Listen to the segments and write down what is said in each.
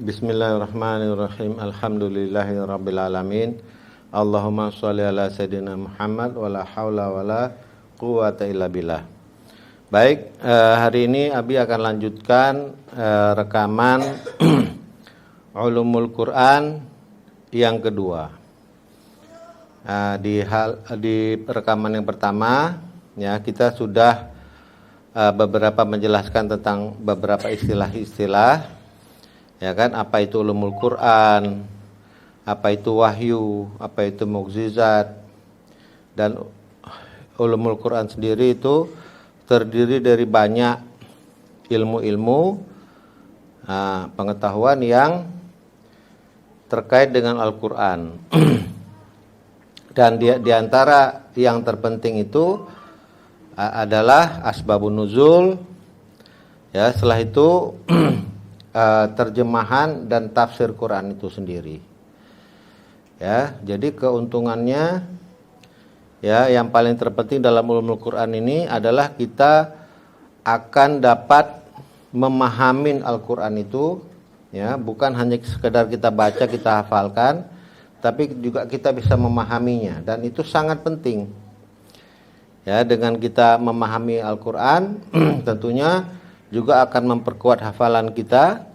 Bismillahirrahmanirrahim. Alhamdulillahirrabbilalamin. Allahumma sholli ala sayyidina Muhammad wala haula wala quwata illa billah. Baik, hari ini Abi akan lanjutkan rekaman Ulumul Quran yang kedua. Di rekaman yang pertama ya, kita sudah beberapa menjelaskan tentang beberapa istilah-istilah, ya kan, apa itu ulumul Quran, apa itu wahyu, apa itu mukjizat. Dan ulumul Quran sendiri itu terdiri dari banyak ilmu-ilmu pengetahuan yang terkait dengan Al-Quran. Dan di antara yang terpenting itu adalah asbabun nuzul, ya, setelah itu terjemahan dan tafsir Quran itu sendiri. Ya, jadi keuntungannya, ya, yang paling terpenting dalam ulumul Quran ini adalah kita akan dapat memahami Al-Quran itu, ya, bukan hanya sekedar kita baca, kita hafalkan, tapi juga kita bisa memahaminya, dan itu sangat penting. Ya, dengan kita memahami Al-Quran tentunya juga akan memperkuat hafalan kita,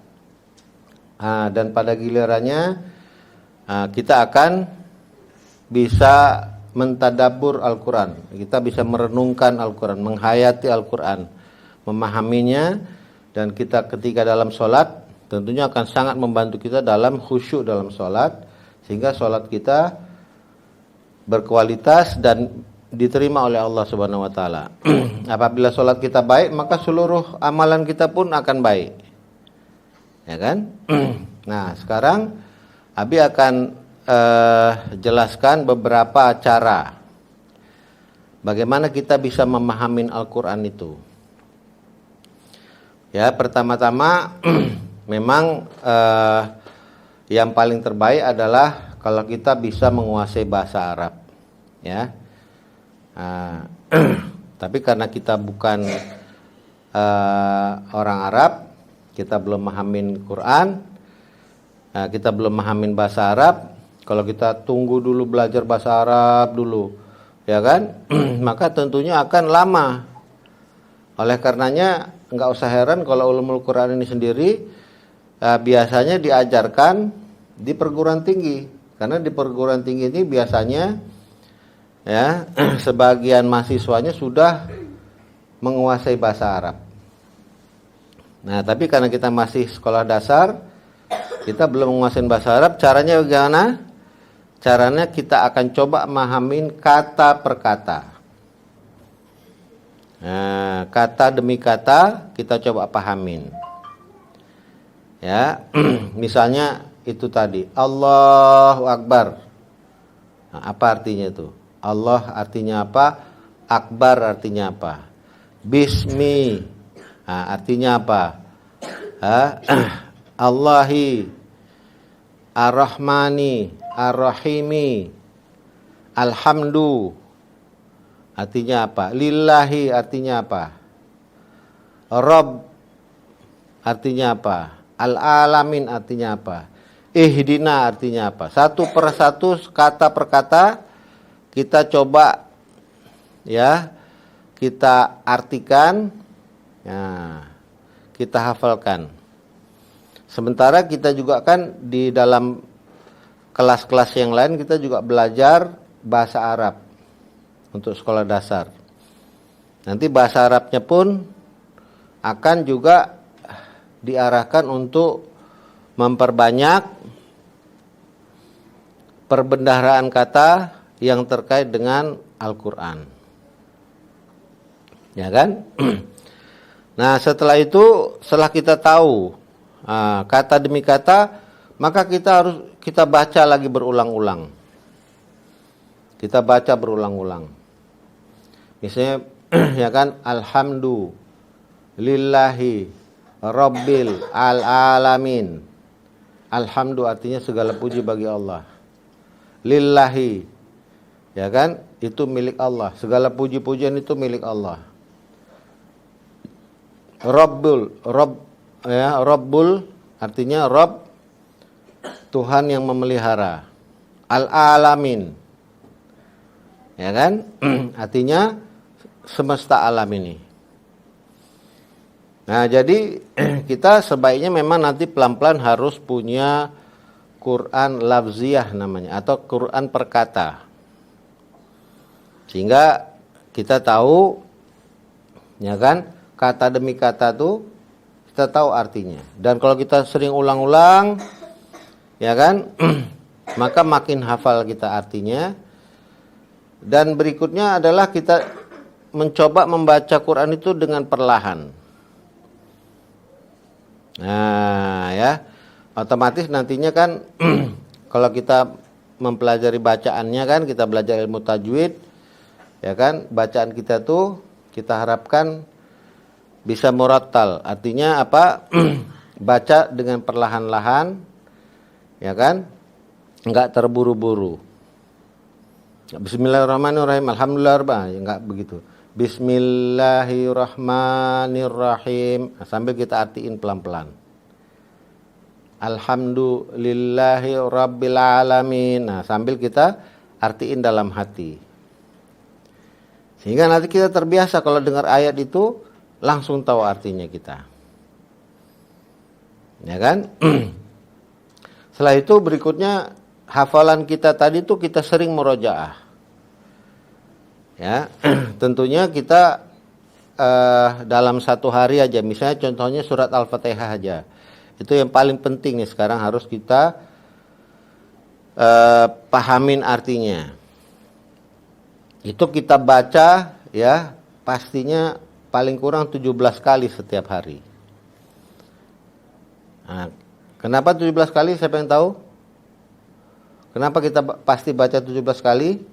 dan pada gilirannya kita akan bisa mentadabbur Al-Quran. Kita bisa merenungkan Al-Quran, menghayati Al-Quran, memahaminya, dan kita ketika dalam sholat tentunya akan sangat membantu kita dalam khusyuk dalam sholat, sehingga sholat kita berkualitas dan diterima oleh Allah Subhanahu wa taala. Apabila sholat kita baik, maka seluruh amalan kita pun akan baik. Ya kan? Nah, sekarang Abi akan jelaskan beberapa cara bagaimana kita bisa memahami Al-Quran itu. Ya, pertama-tama memang yang paling terbaik adalah kalau kita bisa menguasai bahasa Arab. Ya. Tapi karena kita bukan orang Arab, kita belum memahamin Quran, kita belum memahamin bahasa Arab. Kalau kita tunggu dulu belajar bahasa Arab dulu, ya kan, maka tentunya akan lama. Oleh karenanya nggak usah heran kalau ulumul Quran ini sendiri biasanya diajarkan di perguruan tinggi, karena di perguruan tinggi ini biasanya, ya, sebagian mahasiswanya sudah menguasai bahasa Arab. Nah, tapi karena kita masih sekolah dasar, kita belum menguasai bahasa Arab. Caranya bagaimana? Caranya kita akan coba memahamin kata per kata. Nah, kata demi kata kita coba pahamin. Ya, misalnya itu tadi Allahu Akbar. Nah, apa artinya itu? Allah artinya apa? Akbar artinya apa? Bismi, nah, artinya apa? Allahi, Ar-Rahmani, Ar-Rahimi, Alhamdu, artinya apa? Lillahi artinya apa? Rabb artinya apa? Al-Alamin artinya apa? Ihdina artinya apa? Satu per satu, kata per kata kita coba, ya, kita artikan, ya, kita hafalkan. Sementara kita juga kan di dalam kelas-kelas yang lain kita juga belajar bahasa Arab untuk sekolah dasar. Nanti bahasa Arabnya pun akan juga diarahkan untuk memperbanyak perbendaharaan kata yang terkait dengan Al-Quran. Ya kan? Nah, setelah itu, setelah kita tahu kata demi kata, maka kita baca lagi berulang-ulang. Kita baca berulang-ulang. Misalnya ya kan, alhamdulillahi rabbil alamin. Alhamdu artinya segala puji bagi Allah. Lillahi, ya kan? Itu milik Allah. Segala puji-pujian itu milik Allah. Rabbul artinya Rabb, Tuhan yang memelihara. Al-alamin, ya kan? Artinya semesta alam ini. Nah, jadi kita sebaiknya memang nanti pelan-pelan harus punya Quran lafziyah namanya, atau Quran perkata. Sehingga kita tahu, ya kan, kata demi kata tuh kita tahu artinya. Dan kalau kita sering ulang-ulang, ya kan, maka makin hafal kita artinya. Dan berikutnya adalah kita mencoba membaca Quran itu dengan perlahan. Nah, ya, otomatis nantinya kan kalau kita mempelajari bacaannya kan, kita belajar ilmu tajwid, ya kan, bacaan kita tuh kita harapkan bisa murattal. Artinya apa? Baca dengan perlahan-lahan, ya kan, enggak terburu-buru. Bismillahirrahmanirrahim, alhamdulillah, enggak begitu. Bismillahirrahmanirrahim, sambil kita artiin pelan-pelan. Alhamdulillahi rabbil alamin, sambil kita artiin dalam hati. Sehingga nanti kita terbiasa kalau dengar ayat itu langsung tahu artinya kita. Ya kan? Setelah itu berikutnya hafalan kita tadi itu kita sering murojaah. Ya, tentunya kita dalam satu hari aja, misalnya contohnya surat Al-Fatihah aja. Itu yang paling penting nih sekarang harus kita pahamin artinya. Itu kita baca ya pastinya paling kurang 17 kali setiap hari. Nah, kenapa 17 kali? Siapa yang tahu? Kenapa kita pasti baca 17 kali?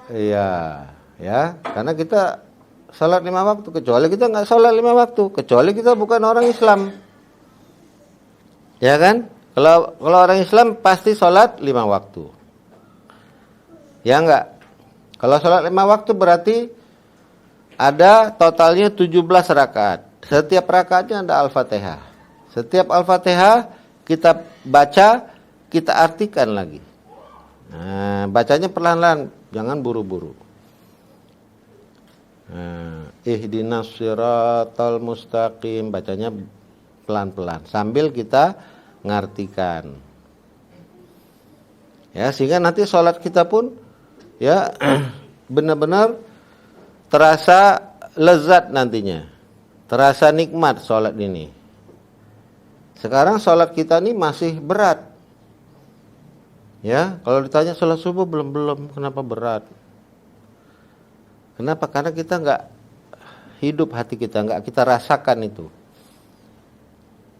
Iya, ya, karena kita salat 5 waktu, kecuali kita nggak salat 5 waktu, kecuali kita bukan orang Islam, ya kan? Kalau orang Islam pasti salat 5 waktu, ya nggak? Kalau salat 5 waktu berarti ada totalnya 17 rakaat. Setiap rakaatnya ada Al-Fatihah. Setiap Al-Fatihah kita baca, kita artikan lagi. Nah, bacanya perlahan-lahan, jangan buru-buru. Ihdinas siratal mustaqim, bacanya pelan-pelan sambil kita ngartikan. Ya, sehingga nanti sholat kita pun ya benar-benar terasa lezat nantinya. Terasa nikmat sholat ini. Sekarang sholat kita ini masih berat. Ya, kalau ditanya sholat subuh belum, kenapa berat? Kenapa? Karena kita nggak hidup hati kita, nggak kita rasakan itu,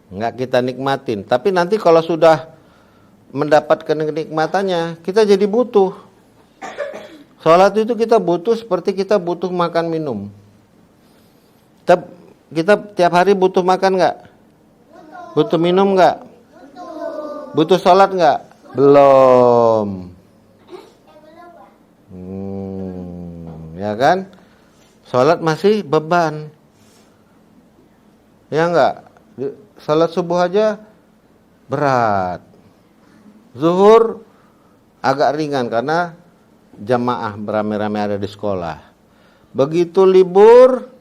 nggak kita nikmatin. Tapi nanti kalau sudah mendapatkan kenikmatannya, kita jadi butuh. Sholat itu kita butuh seperti kita butuh makan minum. Kita tiap hari butuh makan nggak? Butuh minum nggak? Butuh sholat nggak? Belum. Ya kan? Sholat masih beban. Ya enggak? Sholat subuh aja berat. Zuhur agak ringan karena jamaah beramai-ramai ada di sekolah. Begitu libur,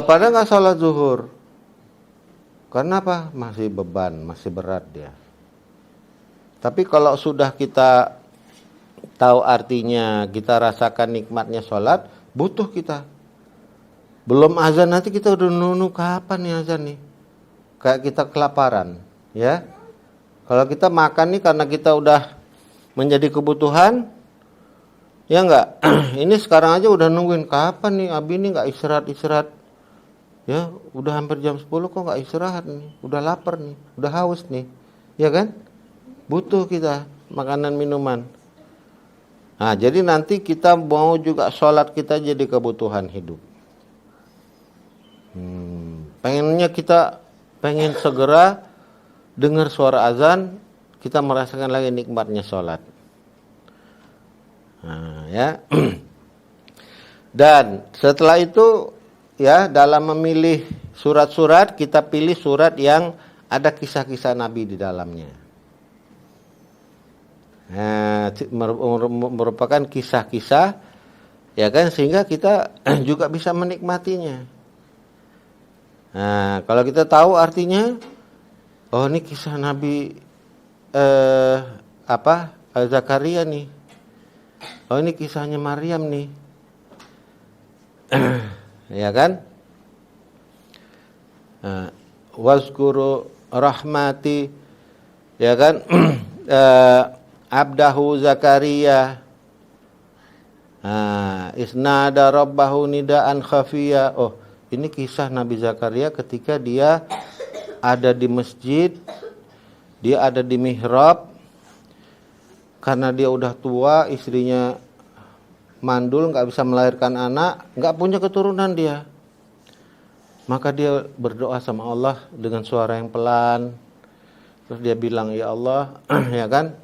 pada nggak sholat zuhur. Karena apa? Masih beban, masih berat dia. Tapi kalau sudah kita tahu artinya, kita rasakan nikmatnya sholat, butuh kita. Belum azan nanti kita udah nunggu kapan nih azan nih. Kayak kita kelaparan, ya. Kalau kita makan nih karena kita udah menjadi kebutuhan, ya enggak? Ini sekarang aja udah nungguin kapan nih Abi nih nggak istirahat. Ya, udah hampir jam 10 kok nggak istirahat nih. Udah lapar nih, udah haus nih. Ya kan? Butuh kita makanan minuman. Nah, jadi nanti kita mau juga sholat kita jadi kebutuhan hidup. Pengennya kita pengen segera dengar suara azan, kita merasakan lagi nikmatnya sholat. Nah, ya. Dan setelah itu ya, dalam memilih surat-surat, kita pilih surat yang ada kisah-kisah Nabi di dalamnya. Nah, merupakan kisah-kisah, ya kan, sehingga kita juga bisa menikmatinya. Nah, kalau kita tahu artinya, oh ini kisah Nabi Zakaria nih. Oh ini kisahnya Maryam nih. Ya kan? Wazkuru rahmati, ya kan? Abdahu Zakaria. Isnada rabbahu nidaan khafiyya. Oh, ini kisah Nabi Zakaria ketika dia ada di masjid, dia ada di mihrab, karena dia udah tua, istrinya mandul, nggak bisa melahirkan anak, nggak punya keturunan dia. Maka dia berdoa sama Allah dengan suara yang pelan. Terus dia bilang, ya Allah, ya kan,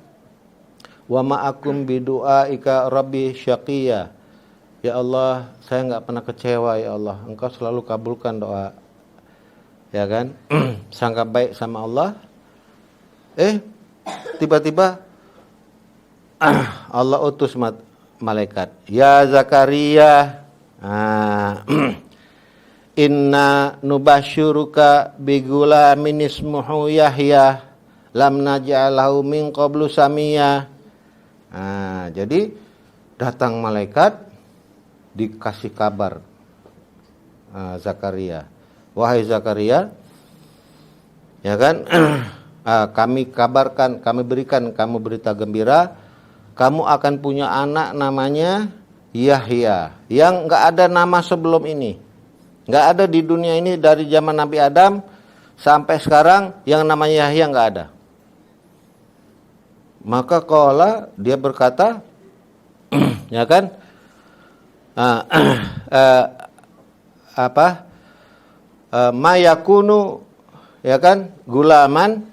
wa ma'akum bidu'aika rabbi syaqiyya. Ya Allah, saya nggak pernah kecewa, ya Allah, Engkau selalu kabulkan doa, ya kan. Sangka baik sama Allah. Tiba-tiba Allah utus malaikat, ya Zakaria, inna nubassyuruka bigulamin ismuhu Yahya lam naj'alahu min qablu samiyya. Jadi datang malaikat, dikasih kabar Zakaria, wahai Zakaria, ya kan, kami kabarkan, kami berikan kamu berita gembira, kamu akan punya anak namanya Yahya, yang nggak ada nama sebelum ini, nggak ada di dunia ini dari zaman Nabi Adam sampai sekarang yang namanya Yahya nggak ada. Maka qala, dia berkata, ya kan, ma yakunu, ya kan, gulaman,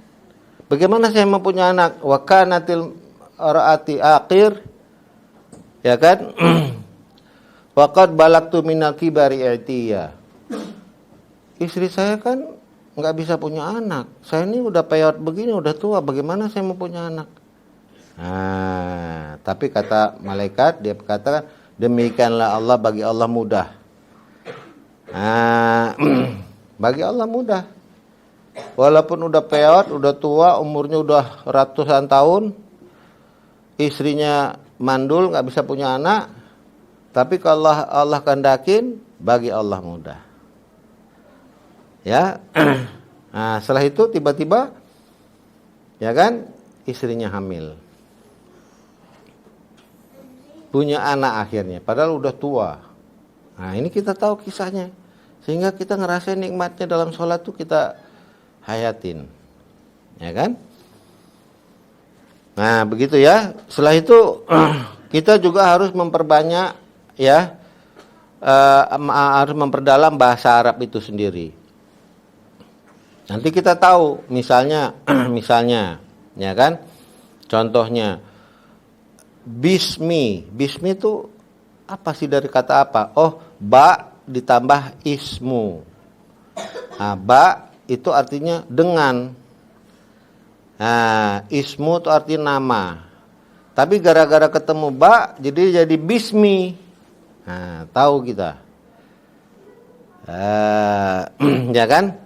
bagaimana saya mempunyai anak, wa kanatil ra'ati aqir, ya kan, waqad balagtu minal kibari i'tiya. Istri saya kan nggak bisa punya anak, saya ini udah peyot begini, udah tua, bagaimana saya mau punya anak? Tapi kata malaikat, dia katakan, demikianlah Allah, bagi Allah mudah. Bagi Allah mudah. Walaupun udah peot, udah tua, umurnya udah ratusan tahun, istrinya mandul, nggak bisa punya anak, tapi kalau Allah kehendakin, bagi Allah mudah. Ya, setelah itu tiba-tiba, ya kan, istrinya hamil, punya anak akhirnya, padahal udah tua. Ini kita tahu kisahnya, sehingga kita ngerasain nikmatnya dalam sholat tuh kita hayatin, ya kan? Nah, begitu ya. Setelah itu kita juga harus memperbanyak, ya, harus memperdalam bahasa Arab itu sendiri. Nanti kita tahu, misalnya, ya kan? Contohnya, bismi itu apa sih, dari kata apa? Oh, ba ditambah ismu. Ba itu artinya dengan. Ismu itu artinya nama. Tapi gara-gara ketemu ba, jadi bismi. Tahu kita. Ya kan?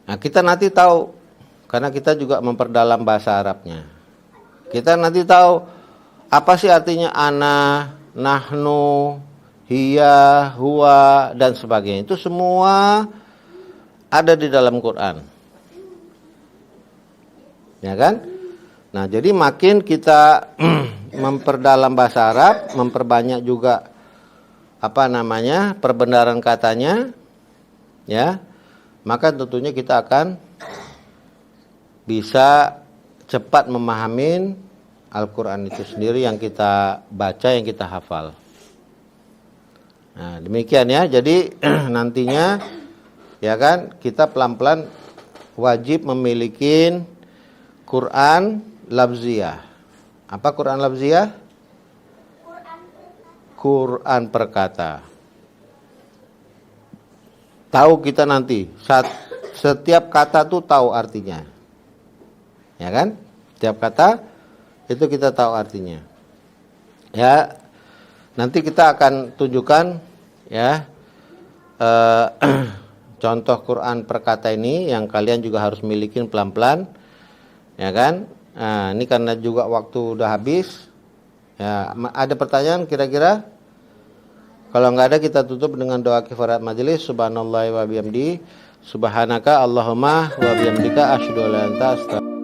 Kita nanti tahu, karena kita juga memperdalam bahasa Arabnya. Kita nanti tahu apa sih artinya ana, nahnu, hiya, huwa, dan sebagainya. Itu semua ada di dalam Quran. Ya kan? Nah, jadi makin kita memperdalam bahasa Arab, memperbanyak juga perbenaran katanya, ya, maka tentunya kita akan bisa cepat memahami, Al-Quran itu sendiri yang kita baca, yang kita hafal. Nah, demikian ya. Jadi nantinya ya kan kita pelan-pelan wajib memiliki Quran lafziyah. Apa Quran lafziyah? Quran perkata. Tahu kita nanti setiap kata tuh tahu artinya. Ya kan? Setiap kata itu kita tahu artinya. Ya, nanti kita akan tunjukkan ya contoh Quran perkata ini yang kalian juga harus milikin pelan-pelan, ya kan? Nah, ini karena juga waktu udah habis. Ya, ada pertanyaan kira-kira? Kalau nggak ada kita tutup dengan doa kifarat majelis. Subhanallah wa bihamdi, subhanaka Allahumma wa bihamdika asyhadu an la ilaha illa anta astaghfiruka